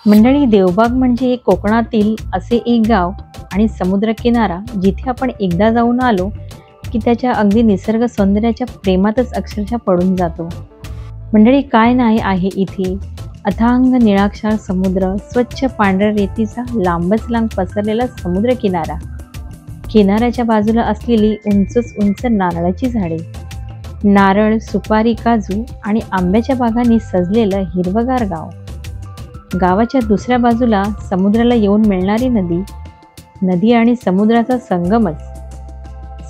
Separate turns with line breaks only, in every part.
मंडळी, देवबाग म्हणजे कोकणातील असे एक गाव आणि समुद्रकिनारा जिथे आपण एकदा जाऊन आलो की त्याच्या अगदी निसर्ग सौंदर्याच्या प्रेमातच अक्षरशः पडून जातो। मंडळी, काय नाही आहे इथे, अथांग निळाक्षार समुद्र, स्वच्छ पांढऱ्या रेतीचा लांबच लांब पसरलेला समुद्र किनारा, किनाऱ्याच्या बाजूला असलेली उंचच उंच नारळाची झाडे, नारळ, सुपारी, काजू आणि आंब्याच्या बागांनी सजलेलं हिरवगार गाव, गावाच्या दुसऱ्या बाजूला समुद्राला येऊन मिळणारी नदी, नदी आणि समुद्राचा संगमच,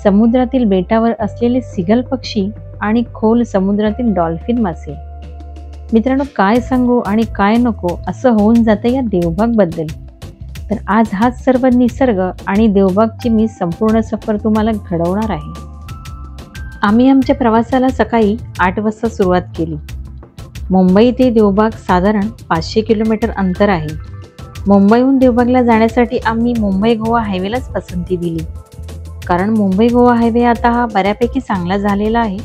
समुद्रातील बेटावर असलेले सिगल पक्षी आणि खोल समुद्रातील डॉल्फिन मासे। मित्रांनो, काय सांगू आणि काय नको असं होऊन जातं या देवबाग बद्दल। तर आज हाच सर्व निसर्ग आणि देवबागची मी संपूर्ण सफर तुम्हाला घडवणार आहे। आम्ही आमच्या प्रवासाला सकाळी 8 वाजता सुरुवात केली। मुंबई ते देवबाग साधारण 500 किलोमीटर अंतर आहे। मुंबईहून देवबागला जाण्यासाठी आम्ही मुंबई गोवा हायवेलाच पसंती दिली, कारण मुंबई गोवा हायवे आता हा बऱ्यापैकी चांगला झालेला आहे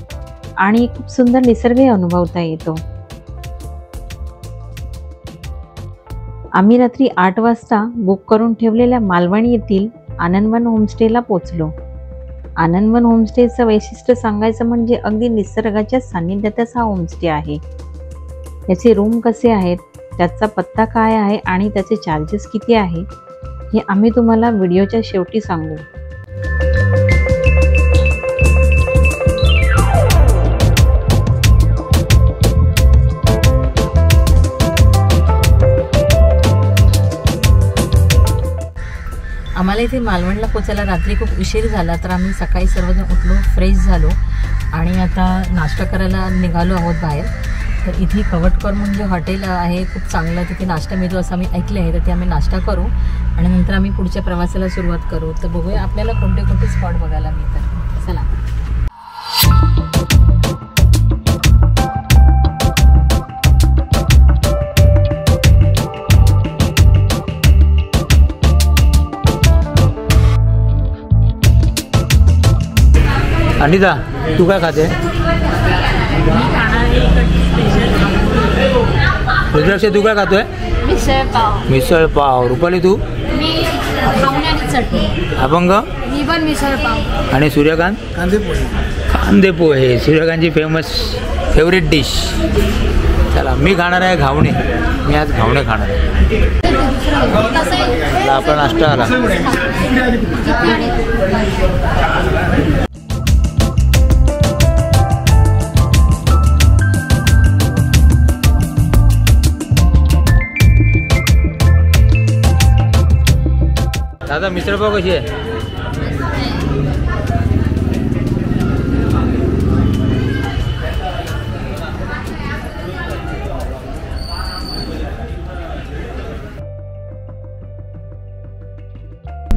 आणि खूप सुंदर निसर्गही अनुभवता येतो। आम्ही रात्री 8 वाजता बुक करून ठेवलेल्या मालवणी येथील आनंदवन होमस्टेला पोचलो। आनंदवन होमस्टेचं वैशिष्ट्य सांगायचं म्हणजे अगदी निसर्गाच्या सान्निध्यातच हा होमस्टे आहे। याचे रूम कसे आहेत, त्याचा पत्ता काय आहे आणि त्याचे चार्जेस किती आहे हे आम्ही तुम्हाला व्हिडिओच्या शेवटी सांगू। आम्हाला इथे मालवणला पोचायला रात्री खूप उशीर झाला, तर आम्ही सकाळी सर्वजण उठलो, फ्रेश झालो आणि आता नाश्ता करायला निघालो आहोत बाहेर। तर इथे कवटकर म्हणजे हॉटेल आहे, खूप चांगलं, तिथे नाश्ता मिळतो असं आम्ही ऐकले आहे। तर ते आम्ही नाश्ता करू आणि नंतर आम्ही पुढच्या प्रवासाला सुरुवात करू। तर बघूया आपल्याला कोणते कोणते स्पॉट बघायला मिळतात। चला,
अनिता, तू काय खाते? रुद्राक्ष, तू काय खातोय?
मिसळ पाव।
मिसळ पाव। रुपाली, तू?
मी खावण्याची चटणी।
अभंग?
मी पण मिसळ पाव।
आणि सूर्यकांत? कांदे पोहे। कांदे पोहे सूर्यकांतची फेवरेट डिश। चला, मी खाणार आहे घावणे। मी आज घावणे खाणार आहे। आपला नाश्ता आला। दादा, मिसळ पाव कशी आहे?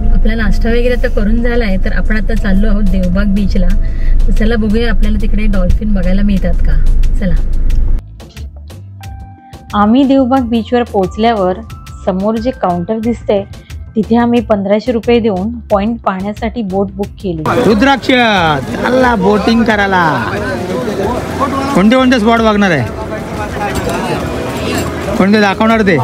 आपला नाश्ता वगैरे आता करून झाला आहे, तर आपण आता चाललो आहोत देवबाग बीचला। तर चला बघूया आपल्याला तिकडे डॉल्फिन बघायला मिळतात का। चला, आम्ही देवबाग बीचवर पोहोचल्यावर समोर जे काउंटर दिसतंय तिथे आम्ही 1500 रुपये देऊन पॉइंट पाहण्यासाठी बोट बुक केली।
रुद्राक्ष, चालला बोटिंग करायला। कोणते कोणते स्पॉट बघणार आहे? कोणते दाखवणार ते?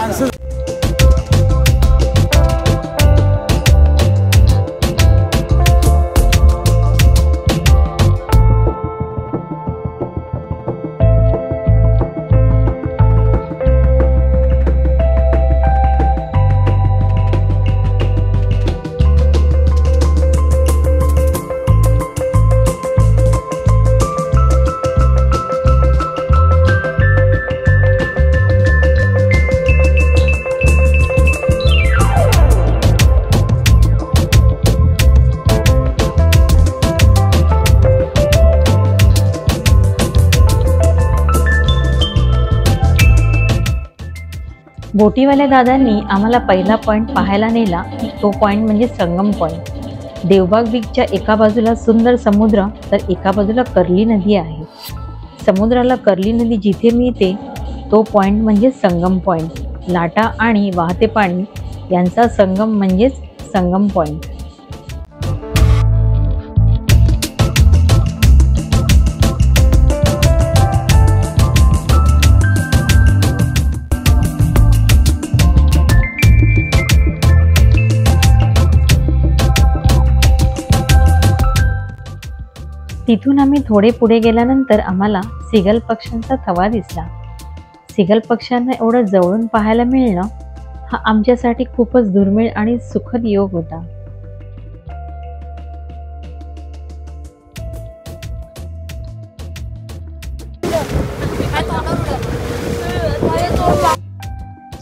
बोटीवाल्या दादांनी आम्हाला पहिला पॉईंट पाहायला नेला। तो पॉईंट म्हणजे संगम पॉईंट। देवबाग बीचच्या एका बाजूला सुंदर समुद्र तर एका बाजूला कर्ली नदी आहे। समुद्राला कर्ली नदी जिथे मिळते तो पॉईंट म्हणजे संगम पॉईंट। लाटा आणि वाहते पाणी यांचा संगम म्हणजेच संगम पॉईंट। तिथून आम्ही थोडे पुढे गेल्यानंतर आम्हाला सिगल पक्ष्यांचा थवा दिसला. सिगल पक्ष्यांना एवढं जवळून पाहायला मिळणं हा आमच्यासाठी खूपच दुर्मिळ आणि सुखद योग होता.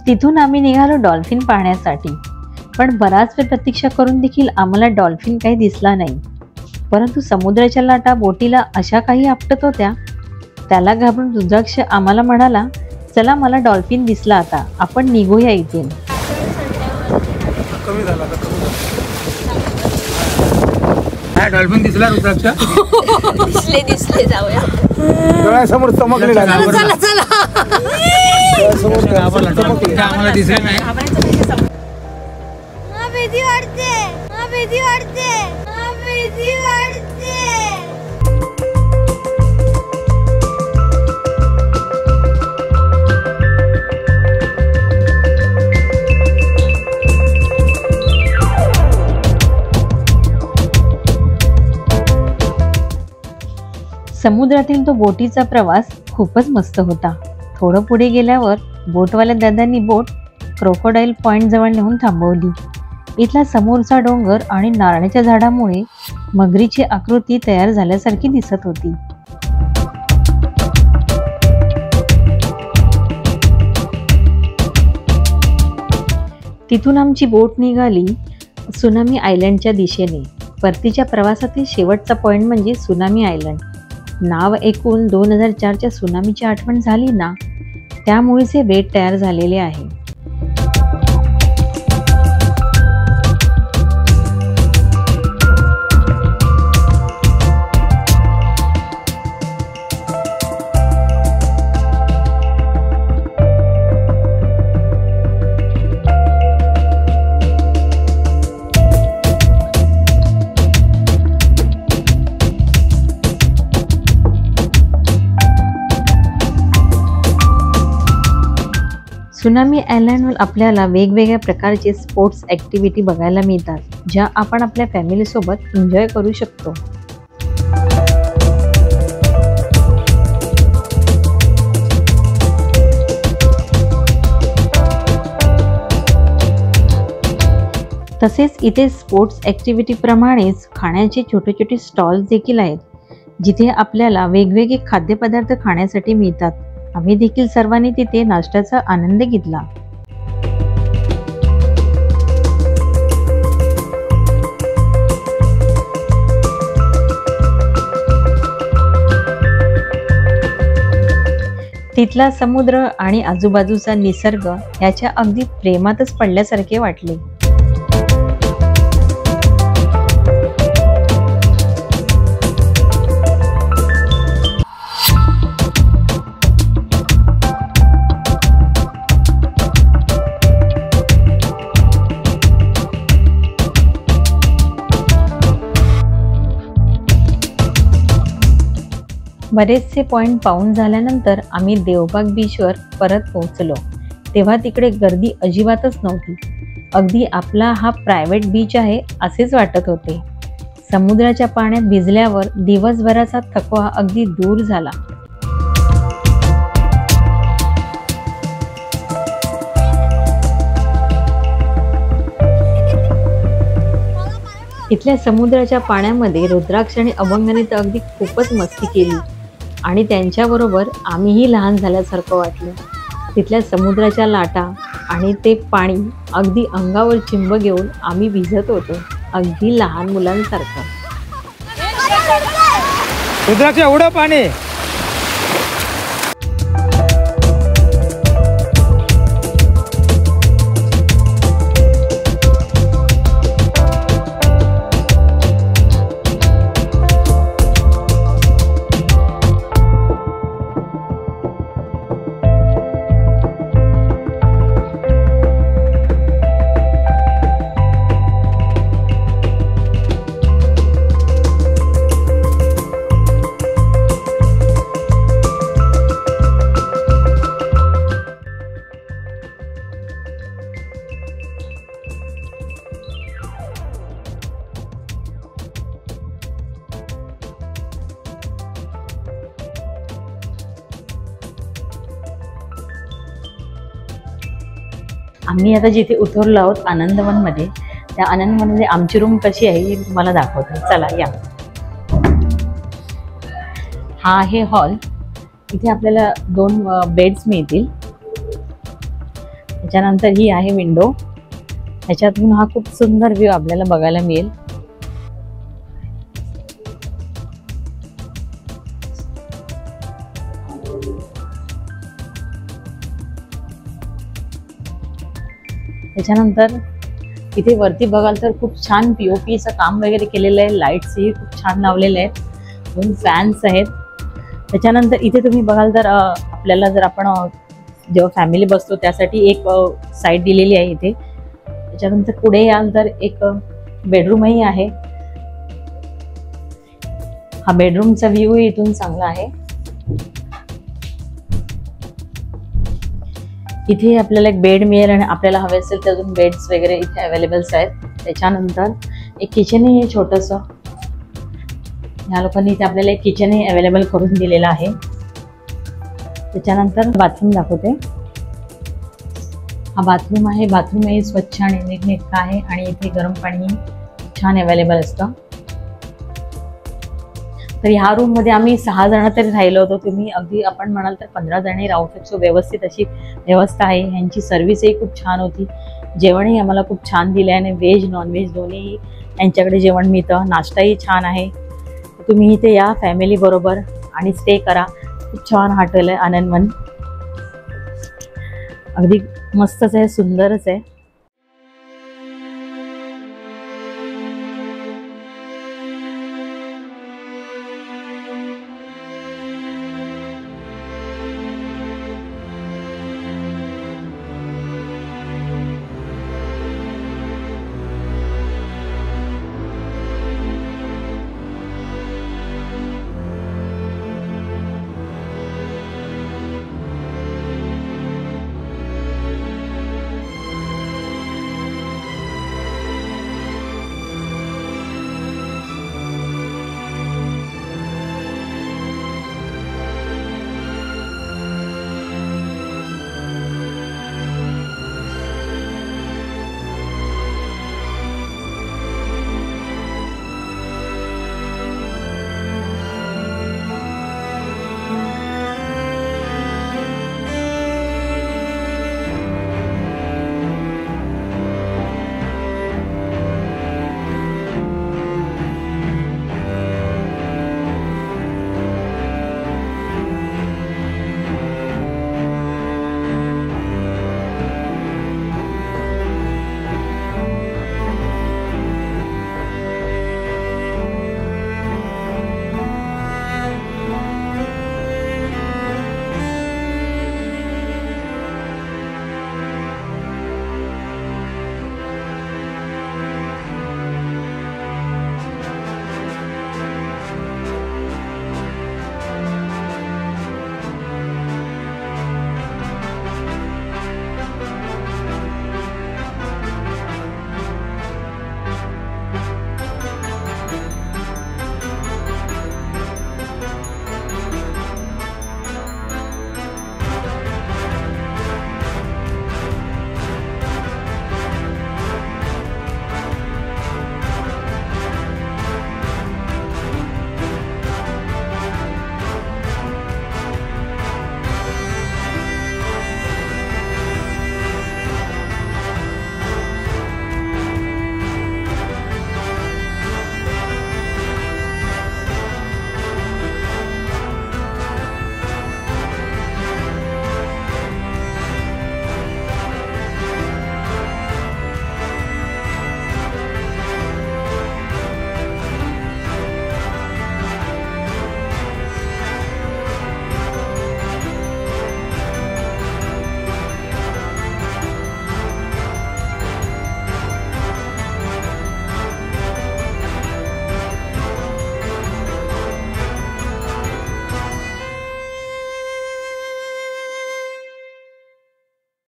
तिथून आम्ही निघालो डॉल्फिन पाहण्यासाठी. पण बराच वेळ प्रतीक्षा करून देखील आम्हाला डॉल्फिन काही दिसला नाही. परंतु समुद्राच्या लाटा बोटीला अशा काही आपटत होत्या. त्याला घाबरून रुद्राक्ष आम्हाला म्हणाला, चला मला डॉल्फिन दिसला, आता आपण निघूया इथून.
डॉल्फिन दिसला रुद्राक्ष?
दिसले जाऊया.
डोळ्यासमोर चमकलेला
चला चला.
आम्हाला दिसलं नाही.
भीती वाटते, भीती वाटते, भीती वाटते.
समुद्रातील तो बोटीचा प्रवास खूपच मस्त होता. थोडं पुढे गेल्यावर बोटवाल्या दादांनी बोट क्रोकोडाईल पॉइंट जवळ नेऊन थांबवली. इथला समोरचा डोंगर आणि नारळाच्या झाडामुळे मगरीची आकृती तयार झाल्यासारखी दिसत होती. तिथून आमची बोट निघाली सुनामी आयलंडच्या दिशेने. परतीच्या प्रवासातील शेवटचा पॉइंट म्हणजे सुनामी आयलंड. नाव ऐकून 2004च्या सुनामीची आठवण झाली ना, त्यामुळेच हे बेट तयार झालेले आहे. सुनामी आयलंडवर आपल्याला वेगवेगळ्या प्रकारचे स्पोर्ट्स ॲक्टिव्हिटी बघायला मिळतात, ज्या आपण आपल्या फॅमिलीसोबत एन्जॉय करू शकतो. तसेच इथे स्पोर्ट्स ॲक्टिव्हिटी प्रमाणेच खाण्याचे छोटे छोटे स्टॉल्स देखील आहेत, जिथे आपल्याला वेगवेगळे खाद्यपदार्थ खाण्यासाठी मिळतात. आम्ही देखील सर्वांनी तिथे नाश्त्याचा आनंद घेतला. तिथला समुद्र आणि आजूबाजूचा निसर्ग याच्या अगदी प्रेमातच पडल्यासारखे वाटले. बरेचसे पॉइंट पाहून झाल्यानंतर आम्ही देवबाग बीचवर परत पोहोचलो. तेव्हा तिकडे गर्दी अजिबातच नव्हती. अगदी आपला हा प्रायव्हेट बीच आहे असेच वाटत होते. समुद्राच्या पाण्यात भिजल्यावर दिवसभराचा थकवा अगदी दूर झाला. इथल्या समुद्राच्या पाण्यामध्ये रुद्राक्ष आणि अभंगाने तर अगदी खूपच मस्ती केली आणि त्यांच्याबरोबर आम्हीही लहान झाल्यासारखं वाटलं. तिथल्या समुद्राच्या लाटा आणि ते पाणी अगदी अंगावर चिंब घेऊन आम्ही भिजत होतो, अगदी लहान मुलांसारखं.
रुद्राक्ष एवढं पाणी.
आम्ही आता जिथे उतरलो आहोत आनंदवनमध्ये, त्या आनंदवनमध्ये आमची रूम कशी आहे हे तुम्हाला दाखवते. चला या. हा आहे हॉल. इथे आपल्याला 2 बेड्स मिळतील. त्याच्यानंतर ही आहे विंडो. ह्याच्यातून हा खूप सुंदर व्ह्यू आपल्याला बघायला मिळेल. त्याच्यानंतर इथे वरती बघाल तर खूप छान POPचं काम वगैरे केलेलं आहे. लाईट्सही खूप छान लावलेले आहेत. 2 फॅन्स आहेत. त्याच्यानंतर इथे तुम्ही बघाल तर आपल्याला जर आपण जेव्हा फॅमिली बसतो त्यासाठी एक साईड दिलेली आहे इथे. त्याच्यानंतर पुढे याल तर एक बेडरूमही आहे. हा बेडरूमचा व्ह्यू इथून चांगला आहे. इथे आपल्याला एक बेड मिळेल आणि आपल्याला हवे असेल तर अजून बेड्स वगैरे इथे अवेलेबल्स आहेत. त्याच्यानंतर एक किचनही आहे छोटंसं. ह्या लोकांनी इथे आपल्याला एक किचनही अवेलेबल करून दिलेलं आहे. त्याच्यानंतर बाथरूम दाखवते. हा बाथरूम आहे. बाथरूमही स्वच्छ आणि नीटनेटकं आहे आणि इथे गरम पाणी छान अवेलेबल असतं. तर ह्या रूममध्ये आम्ही 6 जण तरी राहिलो होतो. तुम्ही अगदी आपण म्हणाल तर 15 जणही राहू शकतो. व्यवस्थित अशी व्यवस्था आहे. ह्यांची सर्व्हिसही खूप छान होती. जेवणही आम्हाला खूप छान दिलं आहे आणि व्हेज नॉनव्हेज दोन्ही यांच्याकडे जेवण मिळतं. नाश्ताही छान आहे. तुम्ही इथे या फॅमिली बरोबर आणि स्टे करा. खूप छान हॉटेल आहे आनंदवन. अगदी मस्तच आहे, सुंदरच आहे.